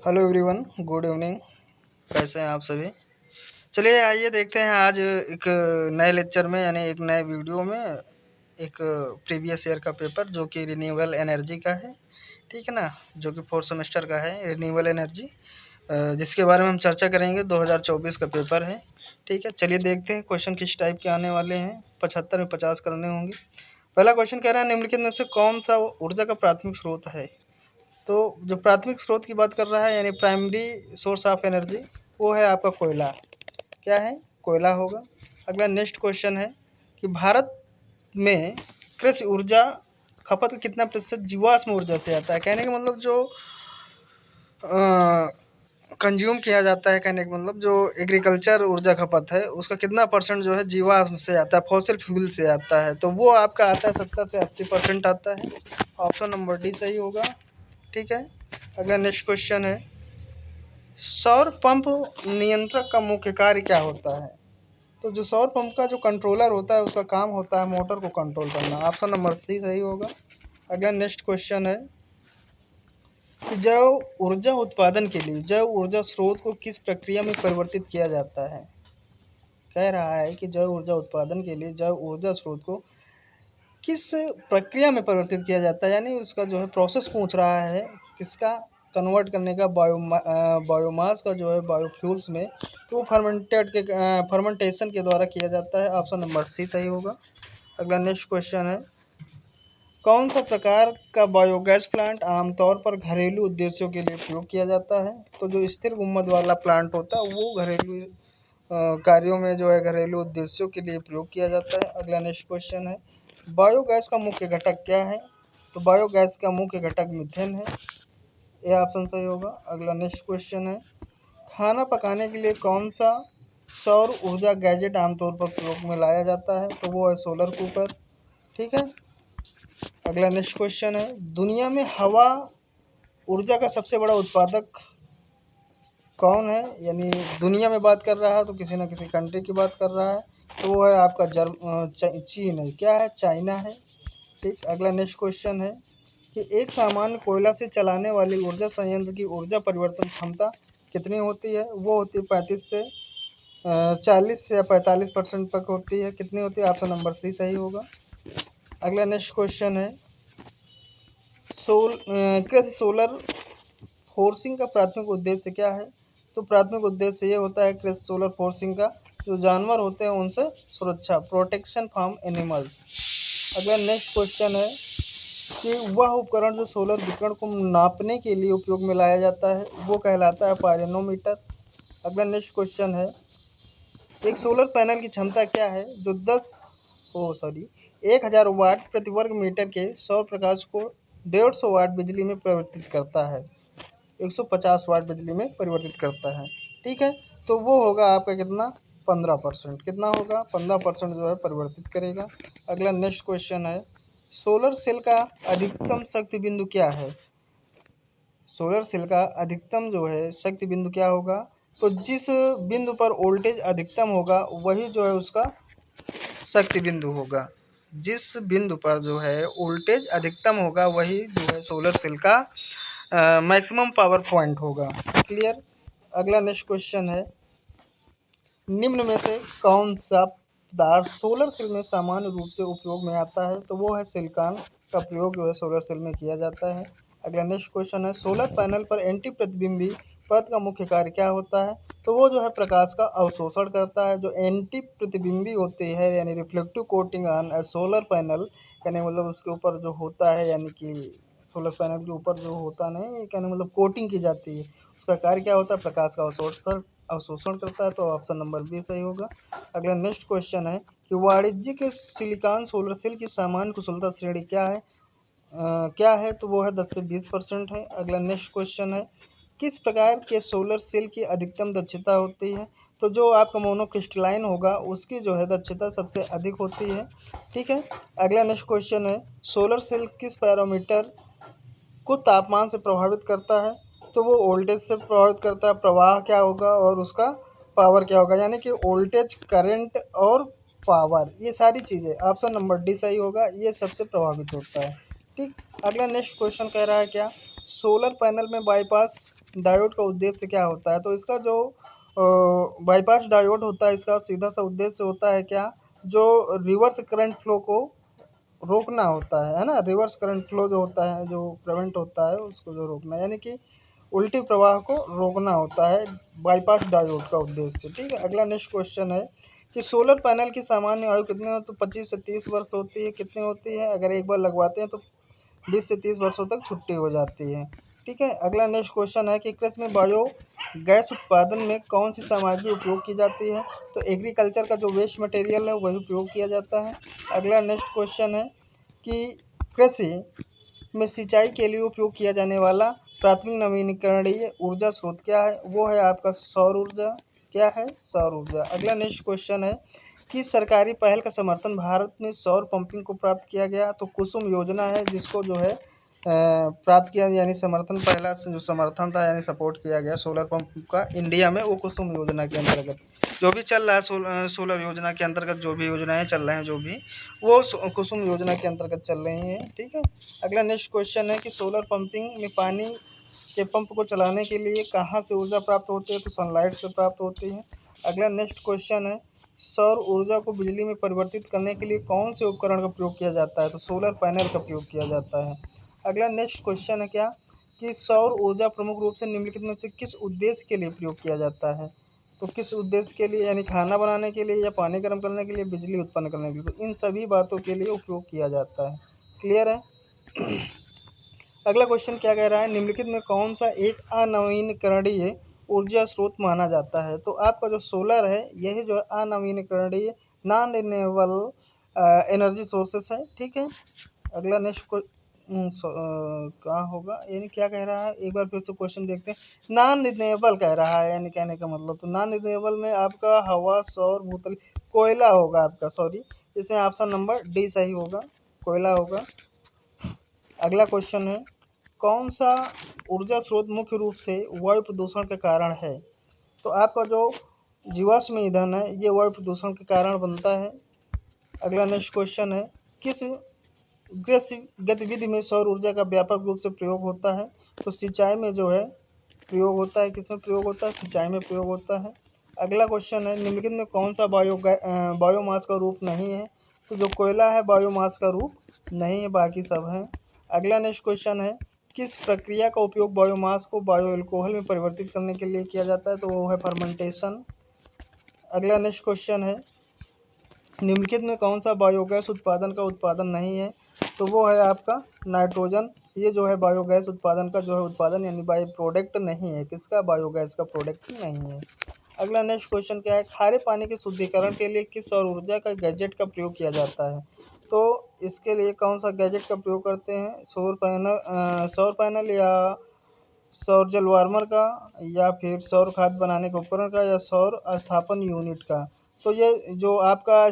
Hello everyone, good evening. कैसे हैं आप सभी? चलिए आइए देखते हैं आज एक नए लेक्चर में यानी एक नए वीडियो में एक प्रीवियस ईयर का पेपर जो कि रिन्यूएबल एनर्जी का है। ठीक है ना, जो कि फोर्थ सेमेस्टर का है रिन्यूएबल एनर्जी, जिसके बारे में हम चर्चा करेंगे। 2024 का पेपर है। ठीक है, चलिए देखते हैं क्वेश्चन किस टाइप के आने वाले हैं। 75 में 50 करने होंगे। पहला क्वेश्चन कह रहा है निम्नलिखित में से कौन सा ऊर्जा का प्राथमिक स्रोत है। तो जो प्राथमिक स्रोत की बात कर रहा है यानी प्राइमरी सोर्स ऑफ एनर्जी, वो है आपका कोयला। क्या है? कोयला होगा। अगला नेक्स्ट क्वेश्चन है कि भारत में कृषि ऊर्जा खपत का कितना प्रतिशत जीवाश्म ऊर्जा से आता है। कहने का मतलब जो कंज्यूम किया जाता है, कहने का मतलब जो एग्रीकल्चर ऊर्जा खपत है उसका कितना परसेंट जो है जीवाश्म से आता है, फॉसिल फ्यूल से आता है। तो वो आपका आता है 70 से 80% आता है। ऑप्शन नंबर डी सही होगा। ठीक है, अगला नेक्स्ट क्वेश्चन है सौर पंप नियंत्रक का मुख्य कार्य क्या होता है। तो जो सौर पंप का जो कंट्रोलर होता है उसका काम होता है मोटर को कंट्रोल करना। ऑप्शन नंबर सी सही होगा। अगला नेक्स्ट क्वेश्चन है कि जैव ऊर्जा उत्पादन के लिए जैव ऊर्जा स्रोत को किस प्रक्रिया में परिवर्तित किया जाता है। कह रहा है कि जैव ऊर्जा उत्पादन के लिए जैव ऊर्जा स्रोत को किस प्रक्रिया में परिवर्तित किया जाता है, यानी उसका जो है प्रोसेस पूछ रहा है किसका कन्वर्ट करने का। बायोमास का जो है बायोफ्यूल्स में, तो वो फर्मेंटेशन के द्वारा किया जाता है। ऑप्शन नंबर सी सही होगा। अगला नेक्स्ट क्वेश्चन है कौन सा प्रकार का बायोगैस प्लांट आमतौर पर घरेलू उद्देश्यों के लिए प्रयोग किया जाता है। तो जो स्थिर गुम्मद वाला प्लांट होता है वो घरेलू कार्यों में जो है घरेलू उद्देश्यों के लिए प्रयोग किया जाता है। अगला नेक्स्ट क्वेश्चन है बायोगैस का मुख्य घटक क्या है। तो बायोगैस का मुख्य घटक मीथेन है। ये ऑप्शन सही होगा। अगला नेक्स्ट क्वेश्चन है खाना पकाने के लिए कौन सा सौर ऊर्जा गैजेट आमतौर पर प्रयोग में लाया जाता है। तो वो है सोलर कुकर। ठीक है, अगला नेक्स्ट क्वेश्चन है दुनिया में हवा ऊर्जा का सबसे बड़ा उत्पादक कौन है। यानी दुनिया में बात कर रहा है तो किसी ना किसी कंट्री की बात कर रहा है। तो वो है आपका चीन है। क्या है? चाइना है। ठीक, अगला नेक्स्ट क्वेश्चन है कि एक सामान्य कोयला से चलाने वाली ऊर्जा संयंत्र की ऊर्जा परिवर्तन क्षमता कितनी होती है। वो होती है 35 से 40 या 45% तक होती है। कितनी होती है? ऑप्शन नंबर सी सही होगा। अगला नेक्स्ट क्वेश्चन है कृषि सोलर फोर्सिंग का प्राथमिक उद्देश्य क्या है। तो प्राथमिक उद्देश्य ये होता है कृषि सोलर फोर्सिंग का जो जानवर होते हैं उनसे सुरक्षा, प्रोटेक्शन फ्रॉम एनिमल्स। अगला नेक्स्ट क्वेश्चन है कि वह उपकरण जो सोलर विकिरण को नापने के लिए उपयोग में लाया जाता है वो कहलाता है पायरोनोमीटर। अगला नेक्स्ट क्वेश्चन है एक सोलर पैनल की क्षमता क्या है जो 1000 वाट प्रति वर्ग मीटर के सौर प्रकाश को 150 वाट बिजली में परिवर्तित करता है, 150 वाट बिजली में परिवर्तित करता है। ठीक है, तो वो होगा आपका कितना? 15%। कितना होगा? 15% जो है परिवर्तित करेगा। अगला नेक्स्ट क्वेश्चन है सोलर सेल का अधिकतम शक्ति बिंदु क्या है। सोलर सेल का अधिकतम जो है शक्ति बिंदु क्या होगा। तो जिस बिंदु पर वोल्टेज अधिकतम होगा वही जो है उसका शक्ति बिंदु होगा। जिस बिंदु पर जो है वोल्टेज अधिकतम होगा वही जो है सोलर सेल का मैक्सिमम पावर पॉइंट होगा। क्लियर। अगला नेक्स्ट क्वेश्चन है निम्न में से कौन सा पदार्थ सोलर सेल में सामान्य रूप से उपयोग में आता है। तो वो है सिलिकॉन का प्रयोग जो है सोलर सेल में किया जाता है। अगला नेक्स्ट क्वेश्चन है सोलर पैनल पर एंटी प्रतिबिंबी परत का मुख्य कार्य क्या होता है। तो वो जो है प्रकाश का अवशोषण करता है। जो एंटी प्रतिबिंबी होती है यानी reflective coating on solar panel, यानी मतलब उसके ऊपर जो होता है यानी कि सोलर पैनल के ऊपर जो होता नहीं, कहने मतलब कोटिंग की जाती है, उसका कार्य क्या होता है? प्रकाश का अवशोषण करता है। तो ऑप्शन नंबर बी सही होगा। अगला नेक्स्ट क्वेश्चन है कि वाणिज्यिक सिलिकॉन सोलर सेल की सामान्य कुशलता श्रेणी क्या है। क्या है? तो वो है 10 से 20% है। अगला नेक्स्ट क्वेश्चन है किस प्रकार के सोलर सेल की अधिकतम दक्षता होती है। तो जो आपका मोनोक्रिस्टलाइन होगा उसकी जो है दक्षता सबसे अधिक होती है। ठीक है, अगला नेक्स्ट क्वेश्चन है सोलर सेल किस पैरामीटर को तापमान से प्रभावित करता है। तो वो वोल्टेज से प्रभावित करता है। प्रवाह क्या होगा और उसका पावर क्या होगा, यानी कि वोल्टेज, करंट और पावर, ये सारी चीज़ें। ऑप्शन नंबर डी सही होगा, ये सबसे प्रभावित होता है। ठीक। अगला नेक्स्ट क्वेश्चन कह रहा है क्या, सोलर पैनल में बाईपास डायोड का उद्देश्य क्या होता है। तो इसका जो बाईपास डायोड होता है, इसका सीधा सा उद्देश्य होता है क्या, जो रिवर्स करंट फ्लो को रोकना होता है ना। रिवर्स करंट फ्लो जो होता है, जो प्रिवेंट होता है, उसको जो रोकना, यानी कि उल्टी प्रवाह को रोकना होता है बाईपास डायोड का उद्देश्य। ठीक है। अगला नेक्स्ट क्वेश्चन है कि सोलर पैनल की सामान्य आयु कितनी हो, तो 25 से 30 वर्ष होती है। कितनी होती है, अगर एक बार लगवाते हैं तो 20 से 30 वर्षों तक छुट्टी हो जाती है। ठीक है। अगला नेक्स्ट क्वेश्चन है कि कृषि में बायो गैस उत्पादन में कौन सी सामग्री उपयोग की जाती है। तो एग्रीकल्चर का जो वेस्ट मटेरियल है वही उपयोग किया जाता है। अगला नेक्स्ट क्वेश्चन है कि कृषि में सिंचाई के लिए उपयोग किया जाने वाला प्राथमिक नवीनीकरणीय ऊर्जा स्रोत क्या है। वो है आपका सौर ऊर्जा। क्या है, सौर ऊर्जा। अगला नेक्स्ट क्वेश्चन है कि सरकारी पहल का समर्थन भारत में सौर पंपिंग को प्राप्त किया गया। तो कुसुम योजना है जिसको जो है प्राप्त किया, यानी समर्थन, पहला जो समर्थन था यानी सपोर्ट किया गया सोलर पंप का इंडिया में, वो कुसुम योजना के अंतर्गत जो भी चल रहा है। सोलर योजना के अंतर्गत जो भी योजनाएं चल रहे हैं, जो भी वो कुसुम योजना के अंतर्गत चल रही हैं। ठीक है। अगला नेक्स्ट क्वेश्चन है कि सोलर पंपिंग में पानी के पंप को चलाने के लिए कहाँ से ऊर्जा प्राप्त होती है। तो सनलाइट से प्राप्त होती है। अगला नेक्स्ट क्वेश्चन है सौर ऊर्जा को बिजली में परिवर्तित करने के लिए कौन से उपकरण का प्रयोग किया जाता है। तो सोलर पैनल का प्रयोग किया जाता है। अगला नेक्स्ट क्वेश्चन है क्या, कि सौर ऊर्जा प्रमुख रूप से निम्नलिखित में से किस उद्देश्य के लिए प्रयोग किया जाता है। तो किस उद्देश्य के लिए, यानी खाना बनाने के लिए, या पानी गर्म करने के लिए, बिजली उत्पन्न करने के लिए, तो इन सभी बातों के लिए उपयोग किया जाता है। क्लियर है। अगला क्वेश्चन क्या कह रहा है, निम्नलिखित में कौन सा एक अनवीनकरणीय ऊर्जा स्रोत माना जाता है। तो आपका जो सोलर है, यही जो है अनवीनकरणीय, नॉन रिन्यूएबल एनर्जी सोर्सेस है। ठीक है। अगला नेक्स्ट कहाँ होगा, यानी क्या कह रहा है, एक बार फिर से क्वेश्चन देखते हैं। नॉन रिन्यूएबल कह रहा है, यानी कहने का मतलब, तो नॉन रिन्यूएबल में आपका हवा, सौर, भूतल, कोयला होगा आपका, सॉरी, इसमें ऑप्शन नंबर डी सही होगा, कोयला होगा। अगला क्वेश्चन है, कौन सा ऊर्जा स्रोत मुख्य रूप से वायु प्रदूषण का कारण है। तो आपका जो जीवाश्म ईंधन है, ये वायु प्रदूषण के कारण बनता है। अगला नेक्स्ट क्वेश्चन है, किस कृषि गतिविधि में सौर ऊर्जा का व्यापक रूप से प्रयोग होता है। तो सिंचाई में जो है प्रयोग होता है। किसमें प्रयोग होता है, सिंचाई में प्रयोग होता है। अगला क्वेश्चन है, निम्नलिखित में कौन सा बायोमास का रूप नहीं है। तो जो कोयला है बायोमास का रूप नहीं है, बाकी सब है। अगला नेक्स्ट क्वेश्चन है, किस प्रक्रिया का उपयोग बायोमास को बायो अल्कोहल में परिवर्तित करने के लिए किया जाता है। तो वो है फर्मेंटेशन। अगला नेक्स्ट क्वेश्चन है, निम्नलिखित में कौन सा बायोगैस उत्पादन का उत्पादन नहीं है। तो वो है आपका नाइट्रोजन। ये जो है बायोगैस उत्पादन का जो है उत्पादन, यानी बायो प्रोडक्ट नहीं है, किसका, बायोगैस का प्रोडक्ट नहीं है। अगला नेक्स्ट क्वेश्चन क्या है, खारे पानी के शुद्धिकरण के लिए किस सौर ऊर्जा का गैजेट का प्रयोग किया जाता है। तो इसके लिए कौन सा गैजेट का प्रयोग करते हैं, सौर पैनल, या सौर जल वार्मर का, या फिर सौर खाद बनाने के उपकरण का, या सौर अस्थापन यूनिट का। तो ये जो आपका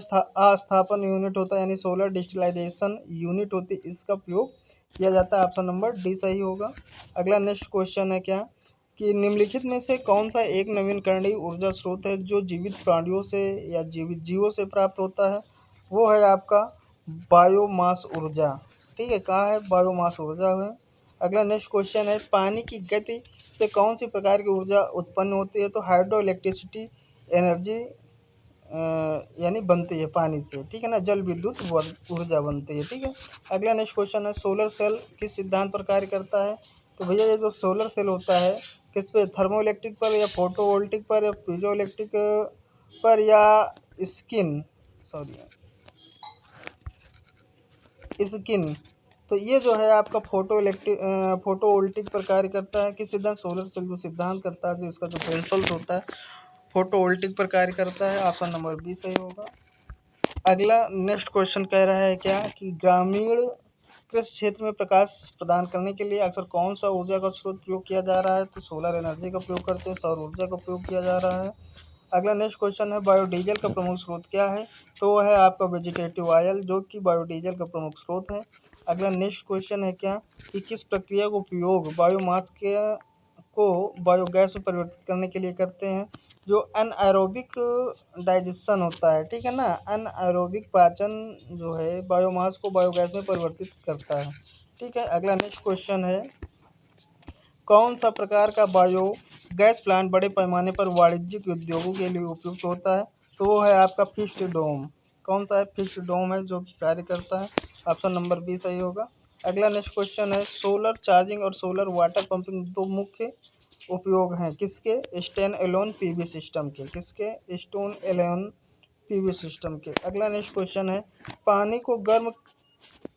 अस्थापन यूनिट होता है, यानी सोलर डिजिटलाइजेशन यूनिट होती है, इसका प्रयोग किया जाता है। ऑप्शन नंबर डी सही होगा। अगला नेक्स्ट क्वेश्चन है क्या, कि निम्नलिखित में से कौन सा एक नवीनकरणीय ऊर्जा स्रोत है जो जीवित प्राणियों से या जीवित जीवों से प्राप्त होता है। वो है आपका बायोमास ऊर्जा। ठीक है, कहाँ है, बायोमास ऊर्जा है। अगला नेक्स्ट क्वेश्चन है, पानी की गति से कौन सी प्रकार की ऊर्जा उत्पन्न होती है। तो हाइड्रो इलेक्ट्रिसिटी एनर्जी यानी बनती है पानी से। ठीक है ना, जल विद्युत ऊर्जा बनती है। ठीक है। अगला नेक्स्ट क्वेश्चन है, सोलर सेल किस सिद्धांत पर कार्य करता है। तो भैया ये जो सोलर सेल होता है, किस पे, थर्मो इलेक्ट्रिक पर, या फोटोवोल्टिक पर, या पीजो इलेक्ट्रिक पर, या स्किन सॉरी स्किन। तो ये जो है आपका फोटोवोल्टिक पर कार्य करता है। किस सिद्धांत, सोलर सेल जो सिद्धांत करता है, जो इसका जो प्रिंसिपल्स होता है, फोटोवोल्टिक पर कार्य करता है। ऑप्शन नंबर बी सही होगा। अगला नेक्स्ट क्वेश्चन कह रहा है क्या, कि ग्रामीण कृषि क्षेत्र में प्रकाश प्रदान करने के लिए अक्सर कौन सा ऊर्जा का स्रोत प्रयोग किया जा रहा है। तो सोलर एनर्जी का प्रयोग करते हैं, सौर ऊर्जा का प्रयोग किया जा रहा है। अगला नेक्स्ट क्वेश्चन है, बायोडीजल का प्रमुख स्रोत क्या है। तो वो है आपका वेजिटेटिव ऑयल, जो कि बायोडीजल का प्रमुख स्रोत है। अगला नेक्स्ट क्वेश्चन है क्या, कि किस प्रक्रिया का उपयोग बायोमास के को बायोगैस में परिवर्तित करने के लिए करते हैं। जो अनएरोबिक डाइजेशन होता है, ठीक है ना, अनएरोबिक पाचन जो है बायोमास को बायोगैस में परिवर्तित करता है। ठीक है, अगला नेक्स्ट क्वेश्चन है, कौन सा प्रकार का बायो गैस प्लांट बड़े पैमाने पर वाणिज्यिक उद्योगों के लिए उपयुक्त होता है? तो वो है आपका फिक्स्ड डोम। कौन सा है? फिक्स्ड डोम है जो कार्य करता है। ऑप्शन नंबर बी सही होगा। अगला नेक्स्ट क्वेश्चन है, सोलर चार्जिंग और सोलर वाटर पंपिंग दो मुख्य उपयोग हैं किसके? स्टैंड एलोन पीवी सिस्टम के। किसके? स्टोन एलोन पीवी सिस्टम के। अगला नेक्स्ट क्वेश्चन है, पानी को गर्म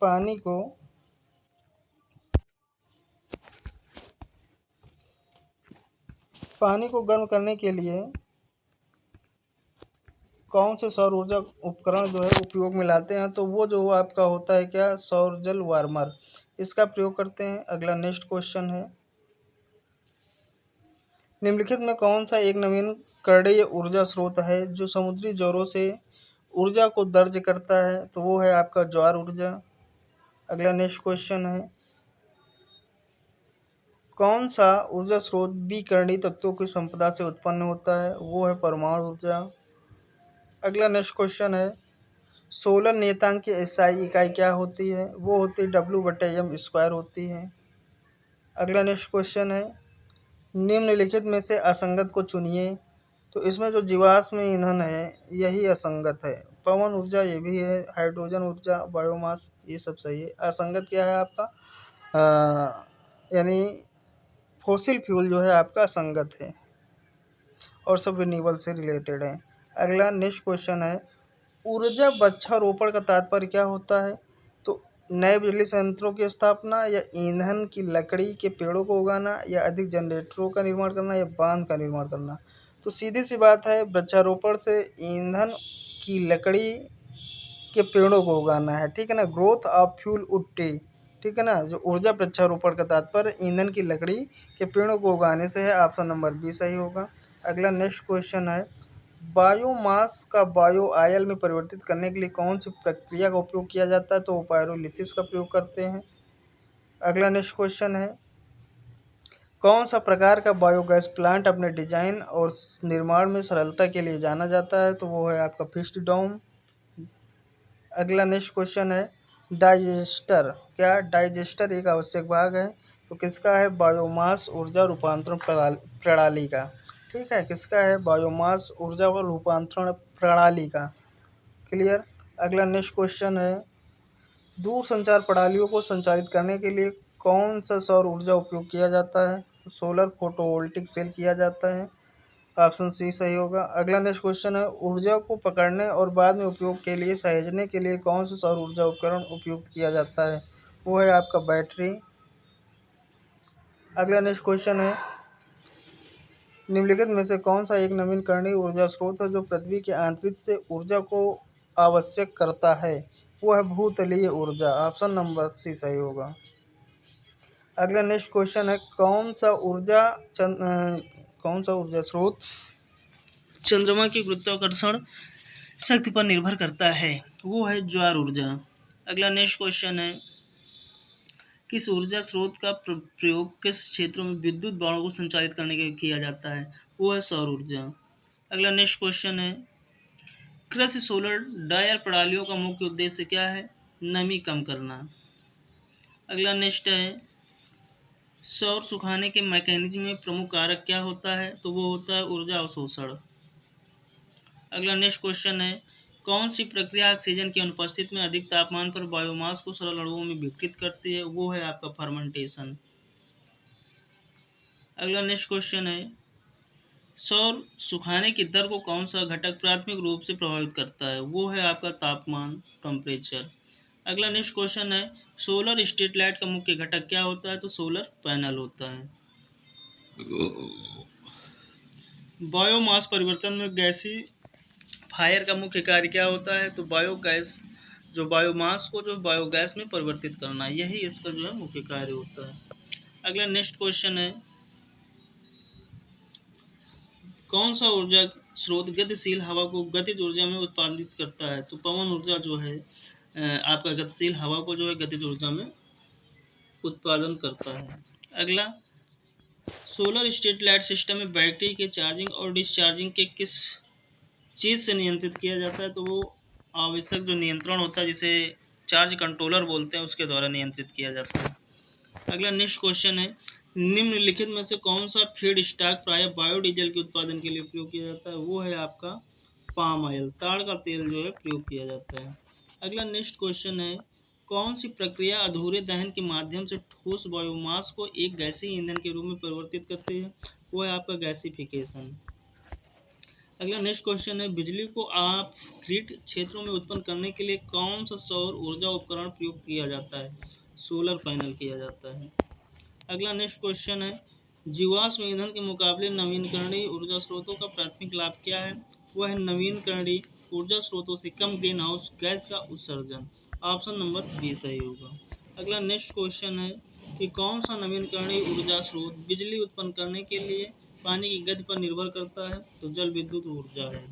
पानी को पानी को गर्म करने के लिए कौन से सौर ऊर्जा उपकरण जो है उपयोग में लाते हैं? तो वो जो आपका होता है क्या? सौर जल वार्मर, इसका प्रयोग करते हैं। अगला नेक्स्ट क्वेश्चन है, निम्नलिखित में कौन सा एक नवीकरणीय ऊर्जा स्रोत है जो समुद्री ज्वारों से ऊर्जा को दर्ज करता है? तो वो है आपका ज्वार ऊर्जा। अगला नेक्स्ट क्वेश्चन है, कौन सा ऊर्जा स्रोत विकरणीय तत्वों की संपदा से उत्पन्न होता है? वो है परमाणु ऊर्जा। अगला नेक्स्ट क्वेश्चन है, सोलर नियतांक की एसआई इकाई क्या होती है? वो होती है W/m² होती है। अगला नेक्स्ट क्वेश्चन है, निम्नलिखित में से असंगत को चुनिए। तो इसमें जो जीवाश्म ईंधन है यही असंगत है। पवन ऊर्जा ये भी है, हाइड्रोजन ऊर्जा, बायोमास ये सब सही है। असंगत क्या है आपका? यानी फॉसिल फ्यूल जो है आपका असंगत है और सब रिन्यूएबल से रिलेटेड है। अगला नेक्स्ट क्वेश्चन है, ऊर्जा वृक्षारोपण का तात्पर्य क्या होता है? तो नए बिजली संयंत्रों की स्थापना, या ईंधन की लकड़ी के पेड़ों को उगाना, या अधिक जनरेटरों का निर्माण करना, या बांध का निर्माण करना। तो सीधी सी बात है, वृक्षारोपण से ईंधन की लकड़ी के पेड़ों को उगाना है। ठीक है ना, growth of fuel wood tree. ठीक है ना, जो ऊर्जा वृक्षारोपण का तात्पर्य ईंधन की लकड़ी के पेड़ों को उगाने से है। ऑप्शन नंबर बी सही होगा। अगला नेक्स्ट क्वेश्चन है, बायोमास का बायो ऑयल में परिवर्तित करने के लिए कौन सी प्रक्रिया का उपयोग किया जाता है? तो वो पायरोलिसिस का प्रयोग करते हैं। अगला नेक्स्ट क्वेश्चन है, कौन सा प्रकार का बायोगैस प्लांट अपने डिजाइन और निर्माण में सरलता के लिए जाना जाता है? तो वो है आपका फिक्स्ड डोम। अगला नेक्स्ट क्वेश्चन है, डाइजेस्टर क्या? डाइजेस्टर एक आवश्यक भाग है। तो किसका है? बायोमास ऊर्जा रूपांतरण प्रणाली का। ठीक है, किसका है? बायोमास ऊर्जा व रूपांतरण प्रणाली का। क्लियर। अगला नेक्स्ट क्वेश्चन है, दूर संचार प्रणालियों को संचालित करने के लिए कौन सा सौर ऊर्जा उपयोग किया जाता है? तो सोलर फोटोवोल्टिक सेल किया जाता है। ऑप्शन सी सही होगा। अगला नेक्स्ट क्वेश्चन है, ऊर्जा को पकड़ने और बाद में उपयोग के लिए सहेजने के लिए कौन सा सौर ऊर्जा उपकरण उपयुक्त किया जाता है? वो है आपका बैटरी। अगला नेक्स्ट क्वेश्चन है, निम्नलिखित में से कौन सा एक नवीकरणीय ऊर्जा स्रोत है जो पृथ्वी के आंतरिक से ऊर्जा को आवश्यक करता है? वो है भूतलीय ऊर्जा। ऑप्शन नंबर सी सही होगा। अगला नेक्स्ट क्वेश्चन है, कौन सा ऊर्जा स्रोत चंद्रमा की गुरुत्वाकर्षण शक्ति पर निर्भर करता है? वो है ज्वार ऊर्जा। अगला नेक्स्ट क्वेश्चन है, किस ऊर्जा स्रोत का प्रयोग किस क्षेत्रों में विद्युत बाणों को संचालित करने के लिए किया जाता है? वो है सौर ऊर्जा। अगला नेक्स्ट क्वेश्चन है, कृषि सोलर डायर प्रणालियों का मुख्य उद्देश्य क्या है? नमी कम करना। अगला नेक्स्ट है, सौर सुखाने के मैकेनिज्म में प्रमुख कारक क्या होता है? तो वो होता है ऊर्जा अवशोषण। अगला नेक्स्ट क्वेश्चन है, कौन सी प्रक्रिया ऑक्सीजन की अनुपस्थिति में अधिक तापमान पर बायोमास को सरल अणुओं में विघटित करती है? वो है आपका फर्मेंटेशन। अगला नेक्स्ट क्वेश्चन है, सौर सुखाने की दर को कौन सा घटक प्राथमिक रूप से प्रभावित करता है? वो है आपका तापमान, टेम्परेचर। अगला नेक्स्ट क्वेश्चन है, सोलर स्ट्रीट लाइट का मुख्य घटक क्या होता है? तो सोलर पैनल होता है। बायोमास परिवर्तन में गैसी फायर का मुख्य कार्य क्या होता है? तो बायोगैस, जो बायोमास को जो बायोगैस में परिवर्तित करना, यही इसका जो है मुख्य कार्य होता है। अगला नेक्स्ट क्वेश्चन है, कौन सा ऊर्जा स्रोत गतिशील हवा को गतिज ऊर्जा में उत्पादित करता है? तो पवन ऊर्जा जो है आपका गतिशील हवा को जो है गतिज ऊर्जा में उत्पादन करता है। अगला, सोलर स्ट्रीट लाइट सिस्टम में बैटरी के चार्जिंग और डिस्चार्जिंग के किस चीज़ से नियंत्रित किया जाता है? तो वो आवश्यक जो नियंत्रण होता है जिसे चार्ज कंट्रोलर बोलते हैं, उसके द्वारा नियंत्रित किया जाता है। अगला नेक्स्ट क्वेश्चन है, निम्नलिखित में से कौन सा फीड स्टॉक प्रायः बायोडीजल के उत्पादन के लिए प्रयोग किया जाता है? वो है आपका पाम ऑयल, ताड़ का तेल जो है प्रयोग किया जाता है। अगला नेक्स्ट क्वेश्चन है, कौन सी प्रक्रिया अधूरे दहन के माध्यम से ठोस बायोमास को एक गैसीय ईंधन के रूप में परिवर्तित करती है? वो है आपका गैसिफिकेशन। अगला नेक्स्ट क्वेश्चन है, बिजली को आप ग्रिड क्षेत्रों में उत्पन्न करने के लिए कौन सा सौर ऊर्जा उपकरण प्रयोग किया जाता है? सोलर पैनल किया जाता है। अगला नेक्स्ट क्वेश्चन है, जीवाश्म ईंधन के मुकाबले नवीनकरणीय ऊर्जा स्रोतों का प्राथमिक लाभ क्या है? वह है नवीनकरणीय ऊर्जा स्रोतों से कम ग्रीन हाउस गैस का उत्सर्जन। ऑप्शन नंबर बी सही होगा। अगला नेक्स्ट क्वेश्चन है कि कौन सा नवीनकरणीय ऊर्जा स्रोत बिजली उत्पन्न करने के लिए पानी की गति पर निर्भर करता है? तो जल विद्युत ऊर्जा है।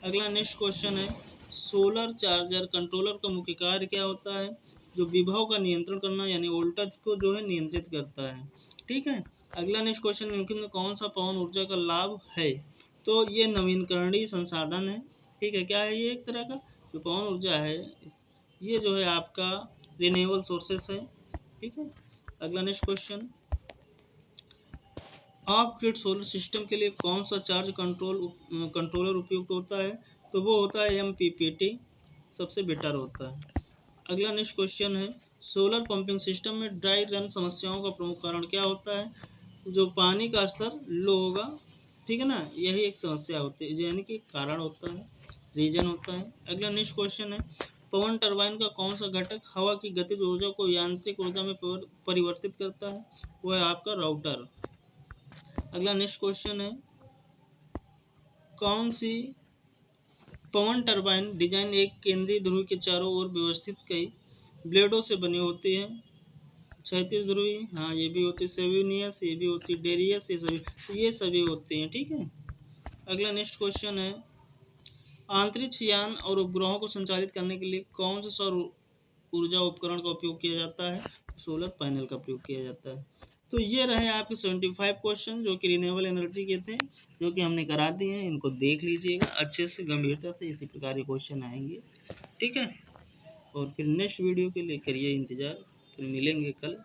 अगला नेक्स्ट क्वेश्चन है, सोलर चार्जर कंट्रोलर का मुख्य कार्य क्या होता है? जो विभव का नियंत्रण करना यानी वोल्टेज को जो है नियंत्रित करता है। ठीक है। अगला नेक्स्ट क्वेश्चन, निम्नलिखित में कौन सा पवन ऊर्जा का लाभ है? तो ये नवीनकरणीय संसाधन है। ठीक है, क्या है ये? एक तरह का जो पवन ऊर्जा है ये जो है आपका रिन्यूएबल सोर्सेस है। ठीक है। अगला next question, of grid solar system के लिए कौन सा चार्ज कंट्रोलर उपयुक्त होता है? तो वो होता है MPPT, सबसे बेटर होता है। अगला नेक्स्ट क्वेश्चन है, सोलर पंपिंग सिस्टम में ड्राई रन समस्याओं का प्रमुख कारण क्या होता है? जो पानी का स्तर लो होगा। ठीक है ना, यही एक समस्या होती है, यानी कि कारण होता है, रीजन होता है। अगला नेक्स्ट क्वेश्चन है, पवन टरबाइन का कौन सा घटक हवा की गतिज ऊर्जा को यांत्रिक ऊर्जा में परिवर्तित करता है? वह है आपका राउटर। अगला नेक्स्ट क्वेश्चन है, कौन सी पवन टरबाइन डिजाइन एक केंद्रीय ध्रुव के चारों ओर व्यवस्थित कई ब्लेडों से बनी होती है? क्षैतिज ध्रुवी, हाँ ये भी होती है, सेविनियस ये भी होती है, डेरियस ये सभी होती हैं। ठीक है। अगला नेक्स्ट क्वेश्चन है, अंतरिक्ष यान और उपग्रहों को संचालित करने के लिए कौन से सौर ऊर्जा उपकरण का उपयोग किया जाता है? सोलर पैनल का प्रयोग किया जाता है। तो ये रहे आपके 75 क्वेश्चन जो कि रिन्यूएबल एनर्जी के थे, जो कि हमने करा दिए हैं। इनको देख लीजिएगा अच्छे से, गंभीरता से, इसी प्रकार के क्वेश्चन आएंगे। ठीक है। और फिर नेक्स्ट वीडियो के लिए करिए इंतज़ार, फिर मिलेंगे कल।